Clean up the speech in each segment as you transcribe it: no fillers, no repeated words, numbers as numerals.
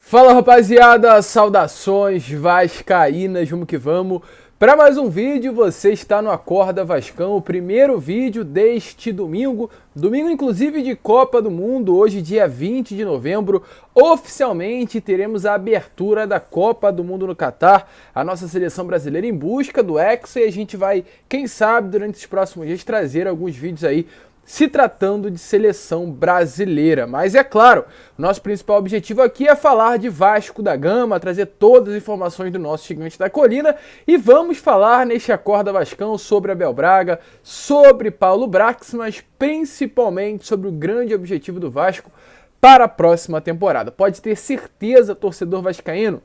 Fala rapaziada, saudações vascaínas, vamos que vamos. Para mais um vídeo, você está no Acorda Vascão, o primeiro vídeo deste domingo, inclusive de Copa do Mundo, hoje dia 20 de novembro, oficialmente teremos a abertura da Copa do Mundo no Catar, a nossa seleção brasileira em busca do Hexa, e a gente vai, quem sabe, durante os próximos dias trazer alguns vídeos aí se tratando de seleção brasileira. Mas é claro, o nosso principal objetivo aqui é falar de Vasco da Gama, trazer todas as informações do nosso gigante da colina, e vamos falar neste Acorda Vascão sobre Abel Braga, sobre Paulo Brax, mas principalmente sobre o grande objetivo do Vasco para a próxima temporada. Pode ter certeza, torcedor vascaíno,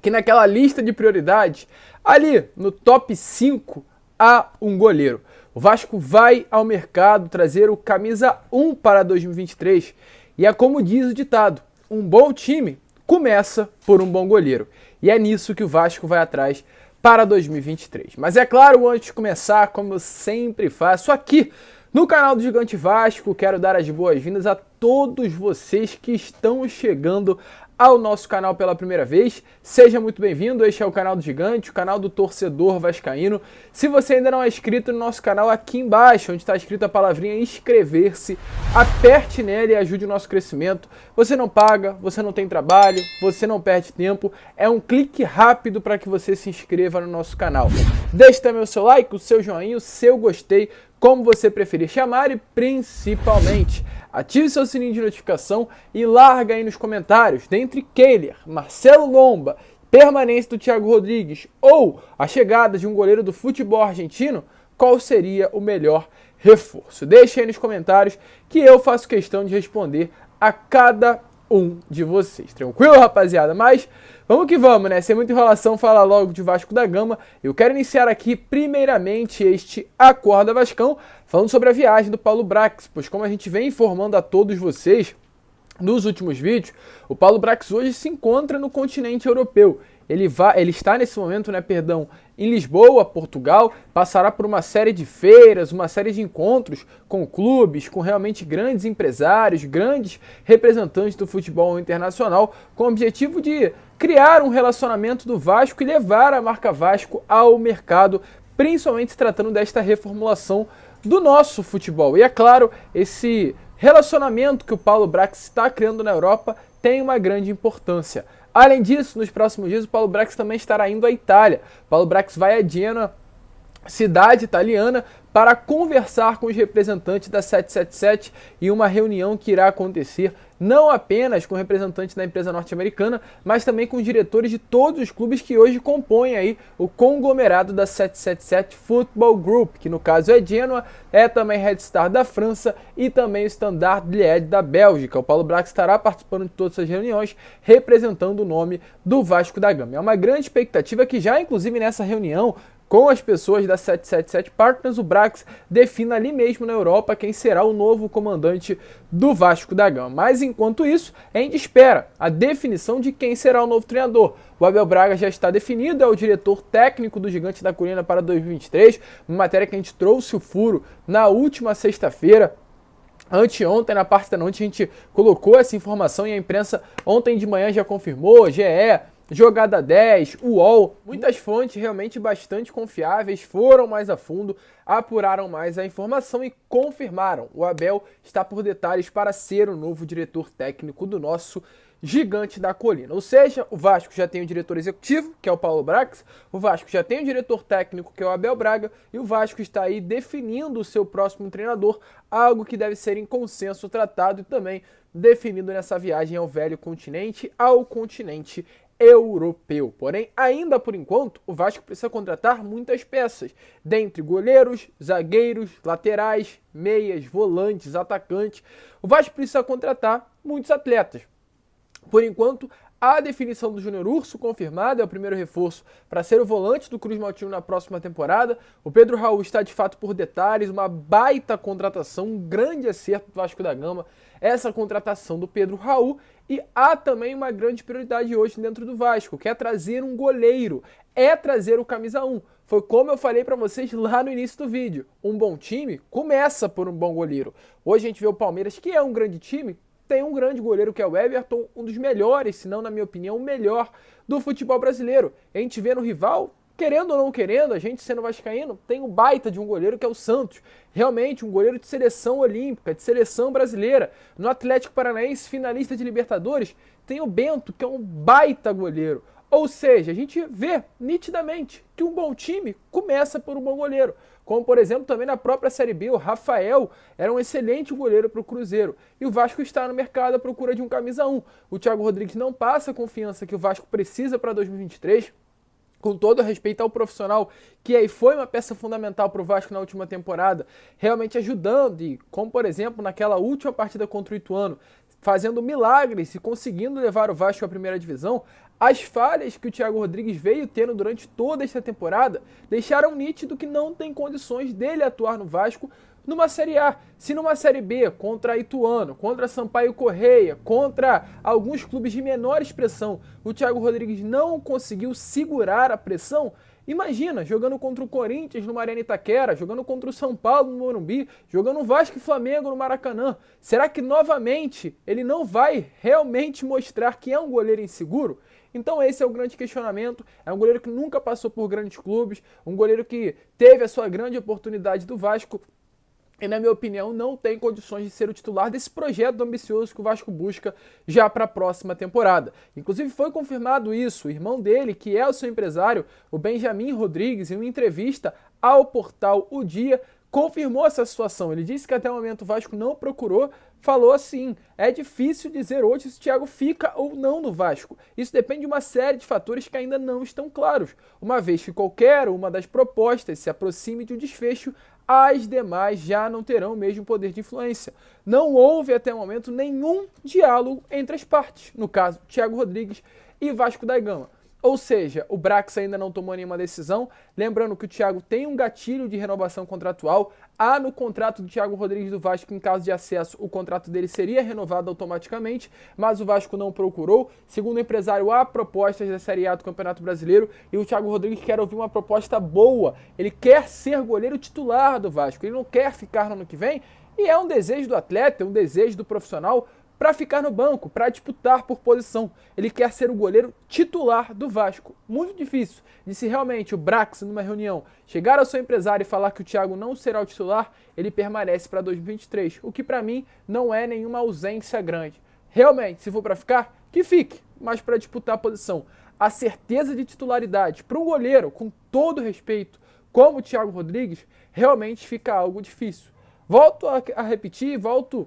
que naquela lista de prioridades, ali no top 5, há um goleiro. O Vasco vai ao mercado trazer o camisa 1 para 2023 e é como diz o ditado, um bom time começa por um bom goleiro. E é nisso que o Vasco vai atrás para 2023. Mas é claro, antes de começar, como eu sempre faço aqui no canal do Gigante Vasco, quero dar as boas-vindas a todos vocês que estão chegando ao nosso canal pela primeira vez. Seja muito bem-vindo, este é o canal do Gigante, o canal do torcedor vascaíno. Se você ainda não é inscrito no nosso canal, aqui embaixo, onde está escrito a palavrinha inscrever-se, aperte nela e ajude o nosso crescimento. Você não paga, você não tem trabalho, você não perde tempo, é um clique rápido para que você se inscreva no nosso canal. Deixe também o seu like, o seu joinha, o seu gostei, como você preferir chamar, e principalmente ative seu sininho de notificação e larga aí nos comentários, dentre Kehler, Marcelo Lomba, permanência do Thiago Rodrigues ou a chegada de um goleiro do futebol argentino, qual seria o melhor reforço. Deixe aí nos comentários que eu faço questão de responder a cada um de vocês. Tranquilo, rapaziada? Mas vamos que vamos, né? Sem muita enrolação, falar logo de Vasco da Gama. Eu quero iniciar aqui, primeiramente, este Acorda Vascão, falando sobre a viagem do Paulo Brax, pois como a gente vem informando a todos vocês nos últimos vídeos, o Paulo Brax hoje se encontra no continente europeu. Ele está nesse momento, em Lisboa, Portugal, passará por uma série de feiras, uma série de encontros com clubes, com realmente grandes empresários, grandes representantes do futebol internacional, com o objetivo de criar um relacionamento do Vasco e levar a marca Vasco ao mercado, principalmente se tratando desta reformulação do nosso futebol. E é claro, esse relacionamento que o Paulo Brax está criando na Europa tem uma grande importância. Além disso, nos próximos dias, o Paulo Brax também estará indo à Itália. O Paulo Brax vai a Genoa, cidade italiana, para conversar com os representantes da 777 e uma reunião que irá acontecer não apenas com representantes da empresa norte-americana, mas também com os diretores de todos os clubes que hoje compõem aí o conglomerado da 777 Football Group, que no caso é Genoa, é também Red Star da França e também o Standard Liège da Bélgica. O Paulo Brax estará participando de todas essas reuniões, representando o nome do Vasco da Gama. É uma grande expectativa que já, inclusive, nessa reunião, com as pessoas da 777 Partners, o Brax defina ali mesmo na Europa quem será o novo comandante do Vasco da Gama. Mas enquanto isso, ainda espera a definição de quem será o novo treinador. O Abel Braga já está definido, é o diretor técnico do Gigante da Colina para 2023, uma matéria que a gente trouxe o furo na última sexta-feira. Anteontem, na parte da noite, a gente colocou essa informação e a imprensa ontem de manhã já confirmou, GE, Jogada 10, UOL, muitas fontes realmente bastante confiáveis foram mais a fundo, apuraram mais a informação e confirmaram. O Abel está por detalhes para ser o novo diretor técnico do nosso Gigante da Colina. Ou seja, o Vasco já tem o diretor executivo, que é o Paulo Brax, o Vasco já tem o diretor técnico, que é o Abel Braga, e o Vasco está aí definindo o seu próximo treinador, algo que deve ser em consenso tratado e também definido nessa viagem ao velho continente, ao continente europeu. Porém, ainda por enquanto, o Vasco precisa contratar muitas peças, dentre goleiros, zagueiros, laterais, meias, volantes, atacantes. O Vasco precisa contratar muitos atletas. Por enquanto, a definição do Júnior Urso confirmada, é o primeiro reforço para ser o volante do Cruz Maltino na próxima temporada. O Pedro Raul está de fato por detalhes, uma baita contratação, um grande acerto do Vasco da Gama, essa contratação do Pedro Raul. E há também uma grande prioridade hoje dentro do Vasco, que é trazer um goleiro, é trazer o camisa 1. Foi como eu falei para vocês lá no início do vídeo, um bom time começa por um bom goleiro. Hoje a gente vê o Palmeiras, que é um grande time, tem um grande goleiro que é o Everton, um dos melhores, se não na minha opinião, o melhor do futebol brasileiro. A gente vê no rival, querendo ou não querendo, a gente sendo vascaíno, tem um baita de um goleiro que é o Santos. Realmente, um goleiro de seleção olímpica, de seleção brasileira. No Atlético Paranaense, finalista de Libertadores, tem o Bento, que é um baita goleiro. Ou seja, a gente vê nitidamente que um bom time começa por um bom goleiro. Como, por exemplo, também na própria Série B, o Rafael era um excelente goleiro para o Cruzeiro. E o Vasco está no mercado à procura de um camisa 1. O Thiago Rodrigues não passa a confiança que o Vasco precisa para 2023. Com todo respeito ao profissional, que aí foi uma peça fundamental para o Vasco na última temporada, realmente ajudando, e como por exemplo naquela última partida contra o Ituano, fazendo milagres e conseguindo levar o Vasco à primeira divisão, as falhas que o Thiago Rodrigues veio tendo durante toda esta temporada deixaram nítido que não tem condições dele atuar no Vasco numa Série A. Se numa Série B, contra Ituano, contra Sampaio Correia, contra alguns clubes de menor expressão, o Thiago Rodrigues não conseguiu segurar a pressão, imagina, jogando contra o Corinthians no Arena Itaquera, jogando contra o São Paulo no Morumbi, jogando Vasco e Flamengo no Maracanã. Será que novamente ele não vai realmente mostrar que é um goleiro inseguro? Então esse é o grande questionamento, é um goleiro que nunca passou por grandes clubes, um goleiro que teve a sua grande oportunidade do Vasco, e, na minha opinião, não tem condições de ser o titular desse projeto ambicioso que o Vasco busca já para a próxima temporada. Inclusive, foi confirmado isso. O irmão dele, que é o seu empresário, o Benjamin Rodrigues, em uma entrevista ao portal O Dia, confirmou essa situação. Ele disse que até o momento o Vasco não procurou, falou assim: é difícil dizer hoje se o Thiago fica ou não no Vasco. Isso depende de uma série de fatores que ainda não estão claros, uma vez que qualquer uma das propostas se aproxime de um desfecho, as demais já não terão o mesmo poder de influência. Não houve até o momento nenhum diálogo entre as partes, no caso, Thiago Rodrigues e Vasco da Gama. Ou seja, o Brax ainda não tomou nenhuma decisão, lembrando que o Thiago tem um gatilho de renovação contratual, há no contrato do Thiago Rodrigues do Vasco, em caso de acesso, o contrato dele seria renovado automaticamente, mas o Vasco não procurou. Segundo o empresário, há propostas da Série A do Campeonato Brasileiro e o Thiago Rodrigues quer ouvir uma proposta boa, ele quer ser goleiro titular do Vasco, ele não quer ficar no ano que vem, e é um desejo do atleta, é um desejo do profissional, para ficar no banco, para disputar por posição. Ele quer ser o goleiro titular do Vasco. Muito difícil. E se realmente o Brax, numa reunião, chegar ao seu empresário e falar que o Thiago não será o titular, ele permanece para 2023. O que para mim não é nenhuma ausência grande. Realmente, se for para ficar, que fique, mas para disputar a posição. A certeza de titularidade para um goleiro, com todo respeito, como o Thiago Rodrigues, realmente fica algo difícil. Volto a repetir, volto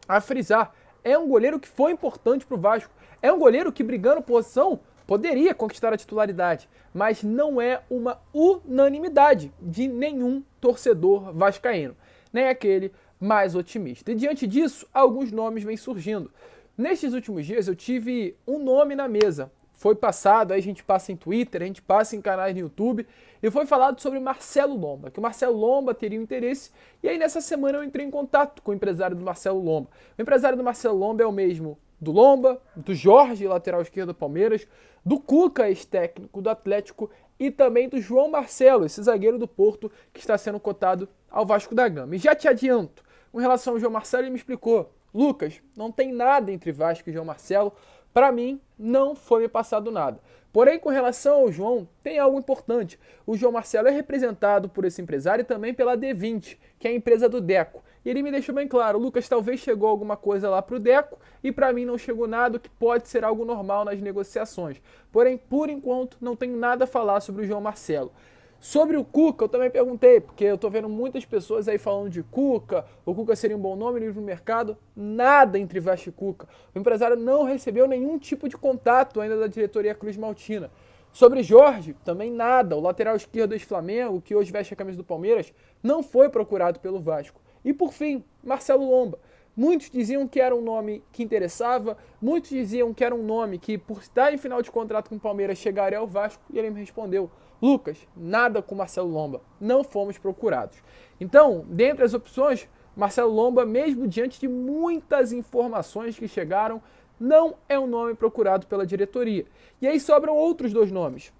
a frisar. É um goleiro que foi importante para o Vasco. É um goleiro que, brigando posição, poderia conquistar a titularidade. Mas não é uma unanimidade de nenhum torcedor vascaíno. Nem aquele mais otimista. E diante disso, alguns nomes vêm surgindo. Nestes últimos dias, eu tive um nome na mesa. Foi passado, aí a gente passa em Twitter, a gente passa em canais no YouTube, e foi falado sobre Marcelo Lomba, que o Marcelo Lomba teria um interesse, e aí nessa semana eu entrei em contato com o empresário do Marcelo Lomba. O empresário do Marcelo Lomba é o mesmo do Lomba, do Jorge, lateral esquerdo do Palmeiras, do Cuca, ex-técnico do Atlético, e também do João Marcelo, esse zagueiro do Porto, que está sendo cotado ao Vasco da Gama. E já te adianto, com relação ao João Marcelo, ele me explicou: Lucas, não tem nada entre Vasco e João Marcelo. Para mim, não foi me passado nada. Porém, com relação ao João, tem algo importante. O João Marcelo é representado por esse empresário e também pela D20, que é a empresa do Deco. E ele me deixou bem claro: Lucas, talvez chegou alguma coisa lá para o Deco e para mim não chegou nada, o que pode ser algo normal nas negociações. Porém, por enquanto, não tenho nada a falar sobre o João Marcelo. Sobre o Cuca, eu também perguntei, porque eu tô vendo muitas pessoas aí falando de Cuca, o Cuca seria um bom nome livre no mercado. Nada entre Vasco e Cuca. O empresário não recebeu nenhum tipo de contato ainda da diretoria Cruz Maltina. Sobre Jorge, também nada. O lateral esquerdo do ex-Flamengo, que hoje veste a camisa do Palmeiras, não foi procurado pelo Vasco. E por fim, Marcelo Lomba. Muitos diziam que era um nome que interessava, muitos diziam que era um nome que, por estar em final de contrato com o Palmeiras, chegaria ao Vasco, e ele me respondeu: Lucas, nada com Marcelo Lomba, não fomos procurados. Então, dentre as opções, Marcelo Lomba, mesmo diante de muitas informações que chegaram, não é um nome procurado pela diretoria. E aí sobram outros dois nomes.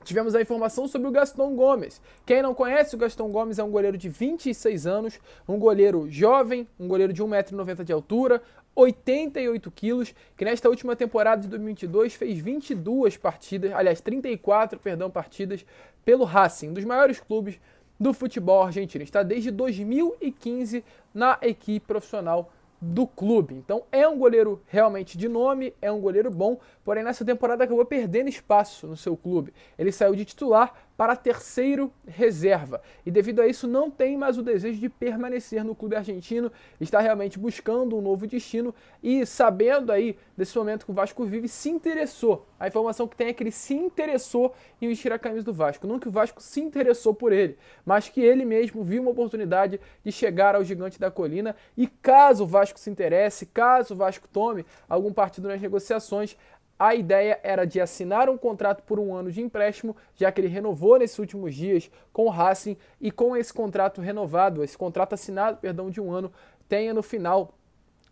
Tivemos a informação sobre o Gaston Gomes. Quem não conhece, o Gaston Gomes é um goleiro de 26 anos, um goleiro jovem, um goleiro de 1,90 m de altura, 88 quilos, que nesta última temporada de 2022 fez 22 partidas, aliás, 34, partidas pelo Racing, um dos maiores clubes do futebol argentino. Está desde 2015 na equipe profissional do clube. Então é um goleiro realmente de nome, é um goleiro bom, porém nessa temporada acabou perdendo espaço no seu clube. Ele saiu de titular para terceiro reserva e devido a isso não tem mais o desejo de permanecer no clube argentino, está realmente buscando um novo destino e sabendo aí desse momento que o Vasco vive, se interessou. A informação que tem é que ele se interessou em vestir a camisa do Vasco, não que o Vasco se interessou por ele, mas que ele mesmo viu uma oportunidade de chegar ao Gigante da Colina e caso o Vasco se interesse, caso o Vasco tome algum partido nas negociações, a ideia era de assinar um contrato por 1 ano de empréstimo, já que ele renovou nesses últimos dias com o Racing e com esse contrato renovado, esse contrato assinado, de 1 ano, tenha no final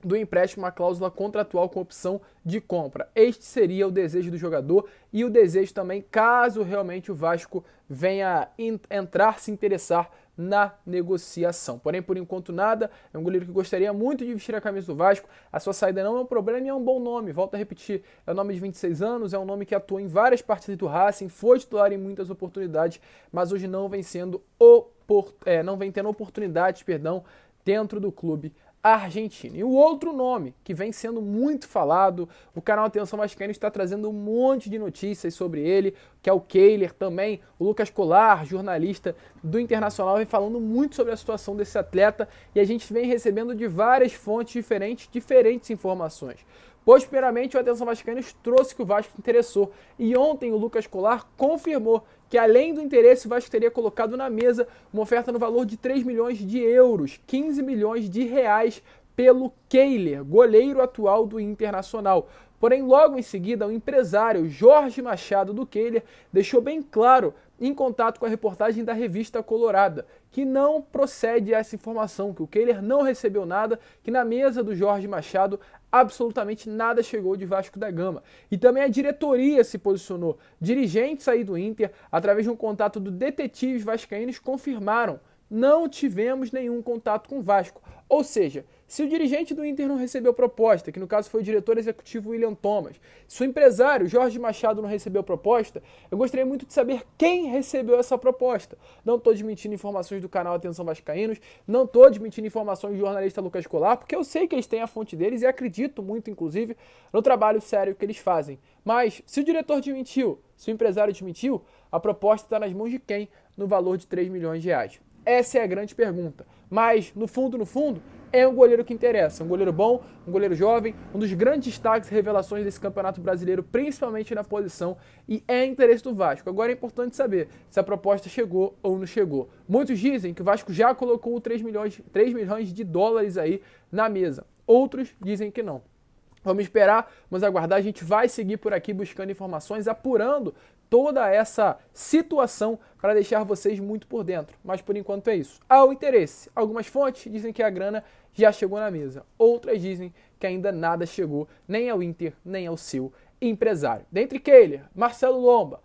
do empréstimo uma cláusula contratual com opção de compra. Este seria o desejo do jogador e o desejo também caso realmente o Vasco venha entrar, se interessar na negociação. Porém, por enquanto nada, é um goleiro que gostaria muito de vestir a camisa do Vasco, a sua saída não é um problema e é um bom nome, volto a repetir, é um nome de 26 anos, é um nome que atuou em várias partidas do Racing, foi titular em muitas oportunidades, mas hoje não vem tendo oportunidades, dentro do clube argentino. E o outro nome que vem sendo muito falado, o canal Atenção Vascaíno está trazendo um monte de notícias sobre ele, que é o Kehler também, o Lucas Colar, jornalista do Internacional, vem falando muito sobre a situação desse atleta e a gente vem recebendo de várias fontes diferentes informações. Pois, primeiramente, o Atenção Vascaíno trouxe que o Vasco se interessou e ontem o Lucas Colar confirmou que além do interesse, o Vasco teria colocado na mesa uma oferta no valor de 3 milhões de euros, 15 milhões de reais pelo Kehler, goleiro atual do Internacional. Porém, logo em seguida, o empresário Jorge Machado do Kehler deixou bem claro, em contato com a reportagem da revista Colorada, que não procede essa informação, que o Kehler não recebeu nada, que na mesa do Jorge Machado absolutamente nada chegou de Vasco da Gama. E também a diretoria se posicionou. Dirigentes aí do Inter, através de um contato do Detetives Vascaínos, confirmaram: não tivemos nenhum contato com o Vasco. Ou seja, se o dirigente do Inter não recebeu proposta, que no caso foi o diretor executivo William Thomas, se o empresário Jorge Machado não recebeu proposta, eu gostaria muito de saber quem recebeu essa proposta. Não estou desmentindo informações do canal Atenção Vascaínos, não estou desmentindo informações do jornalista Lucas Colar, porque eu sei que eles têm a fonte deles e acredito muito, inclusive, no trabalho sério que eles fazem. Mas se o diretor desmentiu, se o empresário desmentiu, a proposta está nas mãos de quem no valor de 3 milhões de reais? Essa é a grande pergunta. Mas, no fundo, é um goleiro que interessa. Um goleiro bom, um goleiro jovem, um dos grandes destaques e revelações desse Campeonato Brasileiro, principalmente na posição, e é interesse do Vasco. Agora é importante saber se a proposta chegou ou não chegou. Muitos dizem que o Vasco já colocou 3 milhões de dólares aí na mesa. Outros dizem que não. Vamos esperar, vamos aguardar, a gente vai seguir por aqui buscando informações, apurando toda essa situação para deixar vocês muito por dentro. Mas por enquanto é isso. Há o interesse. Algumas fontes dizem que a grana já chegou na mesa. Outras dizem que ainda nada chegou, nem ao Inter, nem ao seu empresário. Dentre Kehler, Marcelo Lomba,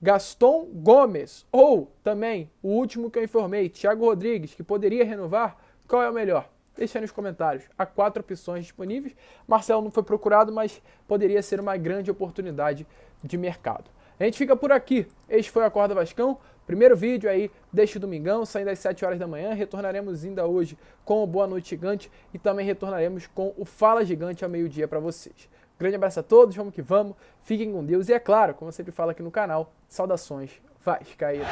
Gaston Gomes, ou também o último que eu informei, Thiago Rodrigues, que poderia renovar, qual é o melhor? Deixa aí nos comentários. Há 4 opções disponíveis. Marcelo não foi procurado, mas poderia ser uma grande oportunidade de mercado. A gente fica por aqui. Este foi o Acorda Vascão. Primeiro vídeo aí deste domingão, saindo às 7 horas da manhã. Retornaremos ainda hoje com o Boa Noite Gigante e também retornaremos com o Fala Gigante ao meio-dia para vocês. Grande abraço a todos, vamos que vamos. Fiquem com Deus e é claro, como eu sempre falo aqui no canal, saudações vascaínas.